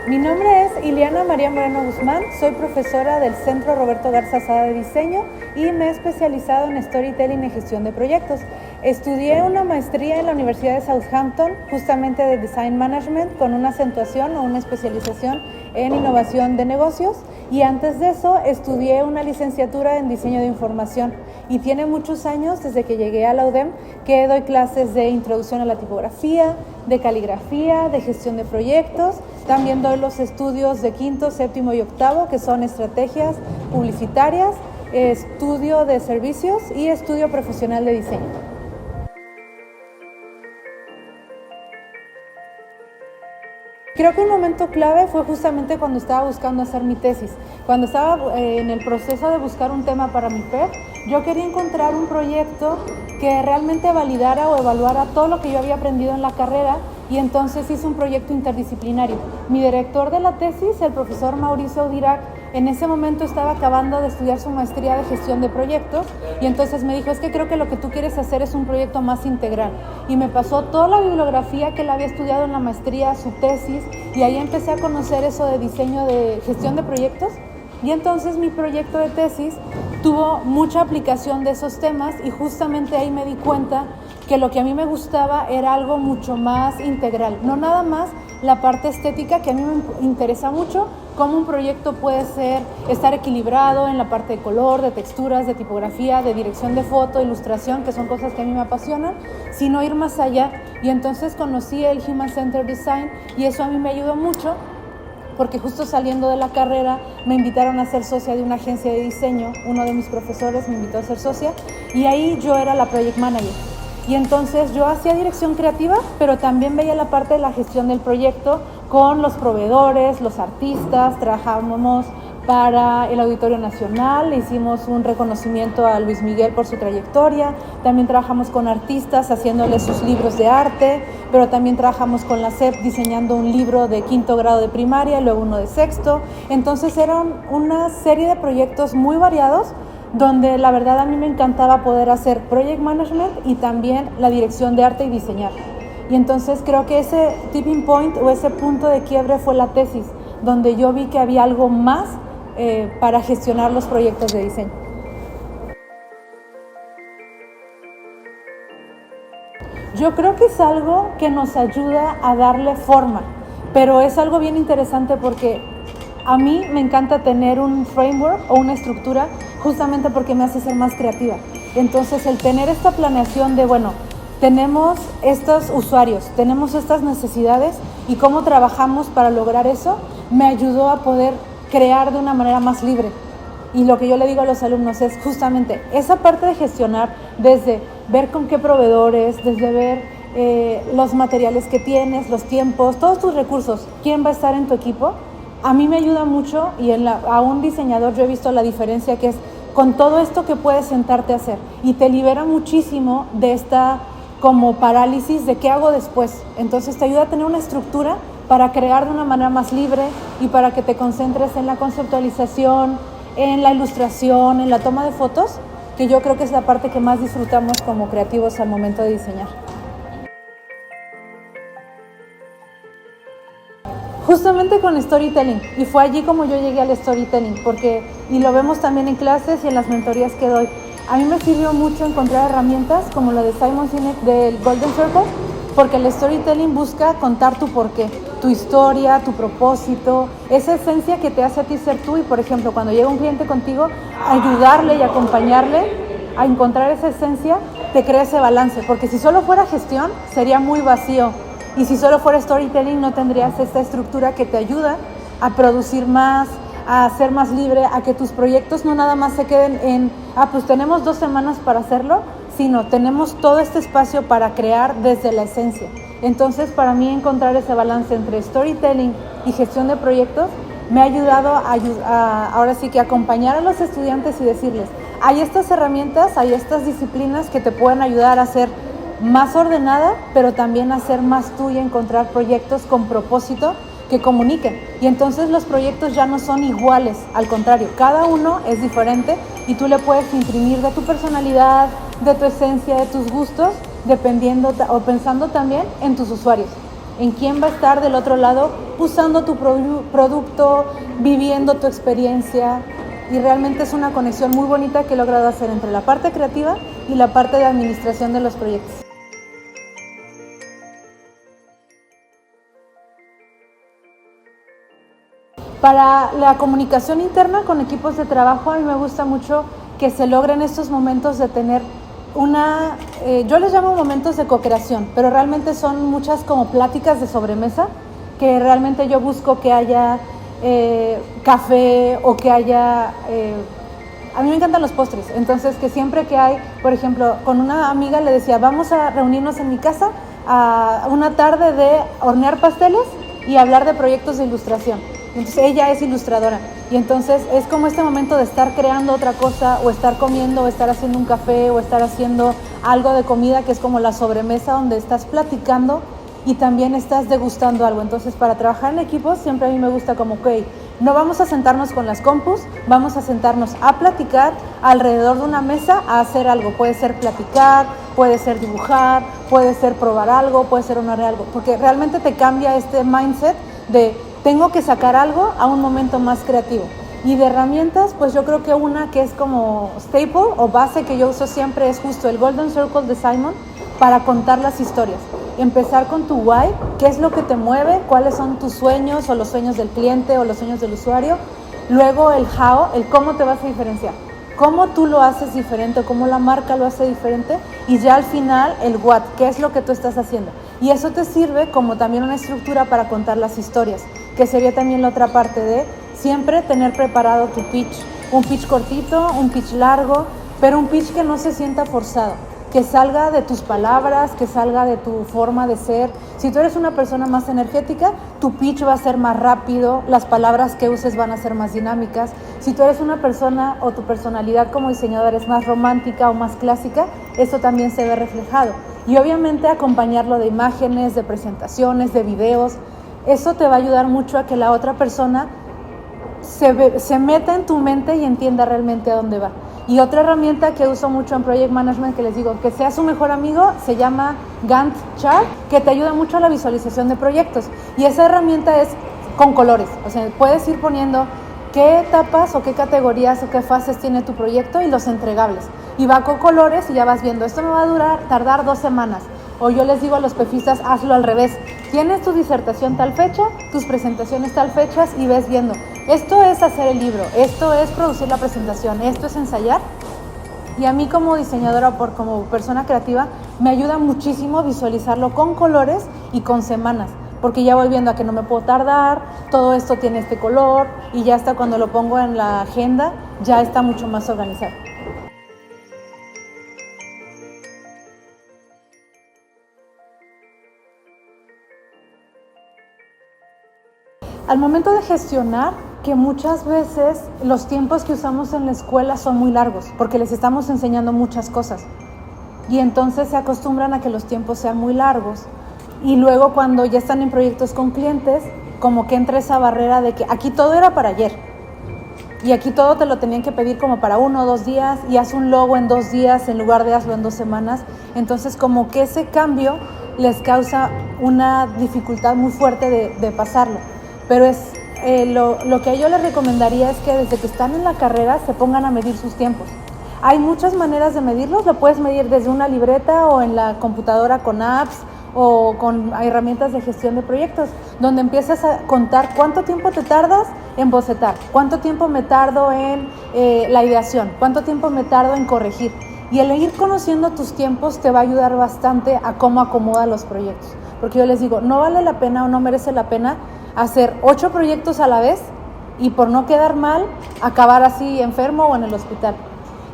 Mi nombre es Ileana María Moreno Guzmán, soy profesora del Centro Roberto Garza Sada de Diseño y me he especializado en Storytelling y Gestión de Proyectos. Estudié una maestría en la Universidad de Southampton, justamente de Design Management, con una acentuación o una especialización en Innovación de Negocios, y antes de eso estudié una licenciatura en Diseño de Información, y tiene muchos años desde que llegué a la UDEM que doy clases de Introducción a la Tipografía, de Caligrafía, de Gestión de Proyectos. También doy los estudios de quinto, séptimo y octavo, que son estrategias publicitarias, estudio de servicios y estudio profesional de diseño. Creo que un momento clave fue justamente cuando estaba buscando hacer mi tesis. Cuando estaba en el proceso de buscar un tema para mi PER, yo quería encontrar un proyecto que realmente validara o evaluara todo lo que yo había aprendido en la carrera, y entonces hice un proyecto interdisciplinario. Mi director de la tesis, el profesor Mauricio Audirac, en ese momento estaba acabando de estudiar su maestría de gestión de proyectos, y entonces me dijo, es que creo que lo que tú quieres hacer es un proyecto más integral. Y me pasó toda la bibliografía que él había estudiado en la maestría, su tesis, y ahí empecé a conocer eso de diseño de gestión de proyectos. Y entonces mi proyecto de tesis tuvo mucha aplicación de esos temas, y justamente ahí me di cuenta que lo que a mí me gustaba era algo mucho más integral, no nada más la parte estética, que a mí me interesa mucho, cómo un proyecto puede estar equilibrado en la parte de color, de texturas, de tipografía, de dirección de foto, ilustración, que son cosas que a mí me apasionan, sino ir más allá. Y entonces conocí el Human Centered Design, y eso a mí me ayudó mucho, porque justo saliendo de la carrera me invitaron a ser socia de una agencia de diseño. Uno de mis profesores me invitó a ser socia, y ahí yo era la project manager. Y entonces yo hacía dirección creativa, pero también veía la parte de la gestión del proyecto con los proveedores, los artistas. Trabajábamos para el Auditorio Nacional, le hicimos un reconocimiento a Luis Miguel por su trayectoria. También trabajamos con artistas haciéndoles sus libros de arte, pero también trabajamos con la SEP diseñando un libro de quinto grado de primaria y luego uno de sexto. Entonces eran una serie de proyectos muy variados, donde la verdad a mí me encantaba poder hacer project management y también la dirección de arte y diseñar. Y entonces creo que ese tipping point o ese punto de quiebre fue la tesis, donde yo vi que había algo más para gestionar los proyectos de diseño. Yo creo que es algo que nos ayuda a darle forma, pero es algo bien interesante porque a mí me encanta tener un framework o una estructura, justamente porque me hace ser más creativa. Entonces el tener esta planeación de, bueno, tenemos estos usuarios, tenemos estas necesidades, y cómo trabajamos para lograr eso, me ayudó a poder crear de una manera más libre. Y lo que yo le digo a los alumnos es justamente esa parte de gestionar, desde ver con qué proveedores, desde ver los materiales que tienes, los tiempos, todos tus recursos, quién va a estar en tu equipo. A mí me ayuda mucho, y a un diseñador yo he visto la diferencia que es con todo esto que puedes sentarte a hacer, y te libera muchísimo de esta como parálisis de qué hago después. Entonces te ayuda a tener una estructura para crear de una manera más libre y para que te concentres en la conceptualización, en la ilustración, en la toma de fotos, que yo creo que es la parte que más disfrutamos como creativos al momento de diseñar. Justamente con storytelling, y fue allí como yo llegué al storytelling, y lo vemos también en clases y en las mentorías que doy. A mí me sirvió mucho encontrar herramientas como la de Simon Sinek del Golden Circle, porque el storytelling busca contar tu porqué, tu historia, tu propósito, esa esencia que te hace a ti ser tú. Y por ejemplo, cuando llega un cliente contigo, ayudarle y acompañarle a encontrar esa esencia te crea ese balance, porque si solo fuera gestión sería muy vacío, y si solo fuera storytelling no tendrías esta estructura que te ayuda a producir más, a ser más libre, a que tus proyectos no nada más se queden en, pues tenemos 2 semanas para hacerlo, sino tenemos todo este espacio para crear desde la esencia. Entonces, para mí encontrar ese balance entre storytelling y gestión de proyectos me ha ayudado ahora sí que acompañar a los estudiantes y decirles, hay estas herramientas, hay estas disciplinas que te pueden ayudar a ser más ordenada, pero también a ser más tú y encontrar proyectos con propósito que comuniquen. Y entonces los proyectos ya no son iguales, al contrario, cada uno es diferente, y tú le puedes imprimir de tu personalidad, de tu esencia, de tus gustos, dependiendo o pensando también en tus usuarios. en quién va a estar del otro lado usando tu producto, viviendo tu experiencia, y realmente es una conexión muy bonita que he logrado hacer entre la parte creativa y la parte de administración de los proyectos. Para la comunicación interna con equipos de trabajo, a mí me gusta mucho que se logren estos momentos de tener yo les llamo momentos de co-creación, pero realmente son muchas como pláticas de sobremesa, que realmente yo busco que haya café o que haya... a mí me encantan los postres, entonces que siempre que hay, por ejemplo, con una amiga le decía, vamos a reunirnos en mi casa a una tarde de hornear pasteles y hablar de proyectos de ilustración. Entonces ella es ilustradora y entonces es como este momento de estar creando otra cosa o estar comiendo o estar haciendo un café o estar haciendo algo de comida, que es como la sobremesa donde estás platicando y también estás degustando algo. Entonces para trabajar en equipo siempre a mí me gusta como, ok, no vamos a sentarnos con las compus, vamos a sentarnos a platicar alrededor de una mesa a hacer algo. Puede ser platicar, puede ser dibujar, puede ser probar algo, puede ser honrar algo, porque realmente te cambia este mindset de tengo que sacar algo a un momento más creativo. Y de herramientas, pues yo creo que una que es como staple o base que yo uso siempre es justo el Golden Circle de Simon para contar las historias. Empezar con tu why, qué es lo que te mueve, cuáles son tus sueños o los sueños del cliente o los sueños del usuario. Luego el how, el cómo te vas a diferenciar, cómo tú lo haces diferente o cómo la marca lo hace diferente. Y ya al final el what, qué es lo que tú estás haciendo. Y eso te sirve como también una estructura para contar las historias, que sería también la otra parte de siempre tener preparado tu pitch. Un pitch cortito, un pitch largo, pero un pitch que no se sienta forzado, que salga de tus palabras, que salga de tu forma de ser. Si tú eres una persona más energética, tu pitch va a ser más rápido, las palabras que uses van a ser más dinámicas. Si tú eres una persona o tu personalidad como diseñador es más romántica o más clásica, eso también se ve reflejado. Y obviamente acompañarlo de imágenes, de presentaciones, de videos. Eso te va a ayudar mucho a que la otra persona se meta en tu mente y entienda realmente a dónde va. Y otra herramienta que uso mucho en Project Management, que les digo, que sea su mejor amigo, se llama Gantt Chart, que te ayuda mucho a la visualización de proyectos. Y esa herramienta es con colores, o sea, puedes ir poniendo qué etapas o qué categorías o qué fases tiene tu proyecto y los entregables. Y va con colores y ya vas viendo, esto me va a tardar 2 semanas. O yo les digo a los pefistas, hazlo al revés. Tienes tu disertación tal fecha, tus presentaciones tal fechas y ves viendo. Esto es hacer el libro, esto es producir la presentación, esto es ensayar. Y a mí como diseñadora, como persona creativa, me ayuda muchísimo visualizarlo con colores y con semanas. Porque ya voy viendo a que no me puedo tardar, todo esto tiene este color y ya hasta cuando lo pongo en la agenda ya está mucho más organizado. Al momento de gestionar, que muchas veces los tiempos que usamos en la escuela son muy largos, porque les estamos enseñando muchas cosas. Y entonces se acostumbran a que los tiempos sean muy largos. Y luego cuando ya están en proyectos con clientes, como que entra esa barrera de que aquí todo era para ayer. Y aquí todo te lo tenían que pedir como para 1 o 2 días, y haz un logo en 2 días en lugar de hazlo en 2 semanas. Entonces como que ese cambio les causa una dificultad muy fuerte de pasarlo. Pero es lo que yo les recomendaría es que desde que están en la carrera se pongan a medir sus tiempos. Hay muchas maneras de medirlos, lo puedes medir desde una libreta o en la computadora con apps o con herramientas de gestión de proyectos, donde empiezas a contar cuánto tiempo te tardas en bocetar, cuánto tiempo me tardo en la ideación, cuánto tiempo me tardo en corregir. Y el ir conociendo tus tiempos te va a ayudar bastante a cómo acomoda los proyectos. Porque yo les digo, no vale la pena o no merece la pena hacer 8 proyectos a la vez y por no quedar mal, acabar así enfermo o en el hospital.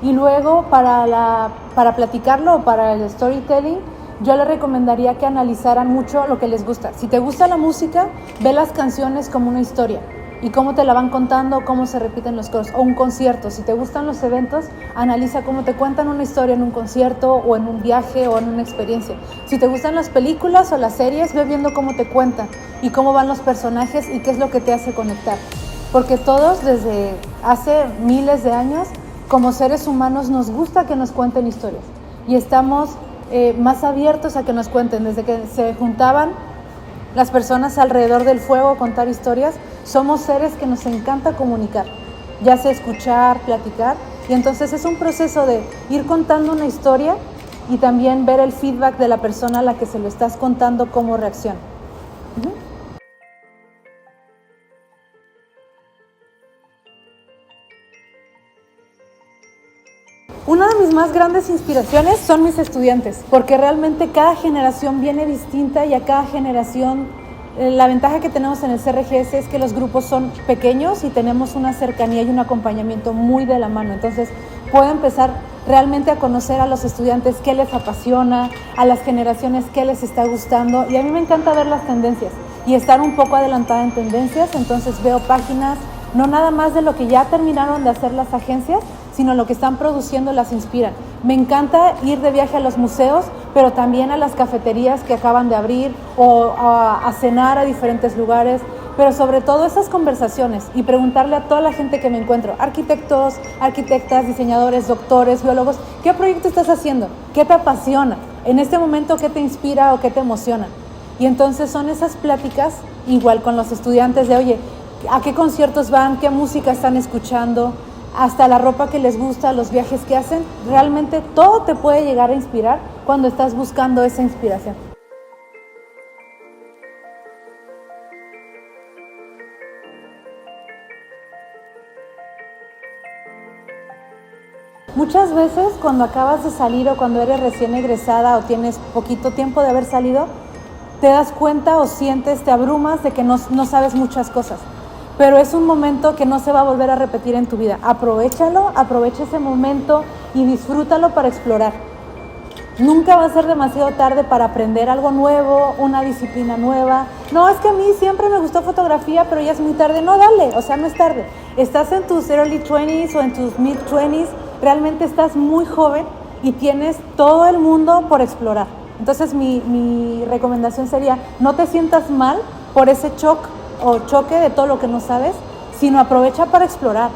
Y luego para platicarlo o para el storytelling, yo les recomendaría que analizaran mucho lo que les gusta. Si te gusta la música, ve las canciones como una historia y cómo te la van contando, cómo se repiten los coros. O un concierto, si te gustan los eventos, analiza cómo te cuentan una historia en un concierto o en un viaje o en una experiencia. Si te gustan las películas o las series, ve viendo cómo te cuentan y cómo van los personajes y qué es lo que te hace conectar. Porque todos desde hace miles de años, como seres humanos, nos gusta que nos cuenten historias y estamos más abiertos a que nos cuenten. Desde que se juntaban las personas alrededor del fuego, contar historias, somos seres que nos encanta comunicar, ya sea escuchar, platicar, y entonces es un proceso de ir contando una historia y también ver el feedback de la persona a la que se lo estás contando, cómo reacciona. Una de mis más grandes inspiraciones son mis estudiantes, porque realmente cada generación viene distinta y a cada generación la ventaja que tenemos en el CRGS es que los grupos son pequeños y tenemos una cercanía y un acompañamiento muy de la mano. Entonces puedo empezar realmente a conocer a los estudiantes qué les apasiona, a las generaciones qué les está gustando, y a mí me encanta ver las tendencias y estar un poco adelantada en tendencias. Entonces veo páginas, no nada más de lo que ya terminaron de hacer las agencias, sino lo que están produciendo las inspiran. Me encanta ir de viaje a los museos, pero también a las cafeterías que acaban de abrir o a cenar a diferentes lugares, pero sobre todo esas conversaciones y preguntarle a toda la gente que me encuentro, arquitectos, arquitectas, diseñadores, doctores, biólogos, ¿qué proyecto estás haciendo? ¿Qué te apasiona? En este momento, ¿qué te inspira o qué te emociona? Y entonces son esas pláticas, igual con los estudiantes, de oye, ¿a qué conciertos van? ¿Qué música están escuchando? Hasta la ropa que les gusta, los viajes que hacen, realmente todo te puede llegar a inspirar cuando estás buscando esa inspiración. Muchas veces cuando acabas de salir o cuando eres recién egresada o tienes poquito tiempo de haber salido, te das cuenta o sientes, te abrumas de que no sabes muchas cosas. Pero es un momento que no se va a volver a repetir en tu vida. Aprovéchalo, aprovecha ese momento y disfrútalo para explorar. Nunca va a ser demasiado tarde para aprender algo nuevo, una disciplina nueva. No, es que a mí siempre me gustó fotografía, pero ya es muy tarde. No, dale, o sea, no es tarde. Estás en tus early 20s o en tus mid 20s, realmente estás muy joven y tienes todo el mundo por explorar. Entonces mi recomendación sería, no te sientas mal por ese choque de todo lo que no sabes, sino aprovecha para explorar,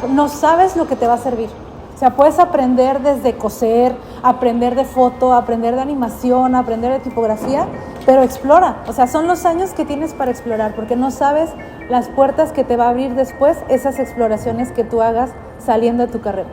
no sabes lo que te va a servir. O sea, puedes aprender desde coser, aprender de foto, aprender de animación, aprender de tipografía, pero explora. O sea, son los años que tienes para explorar, porque no sabes las puertas que te va a abrir después esas exploraciones que tú hagas saliendo de tu carrera.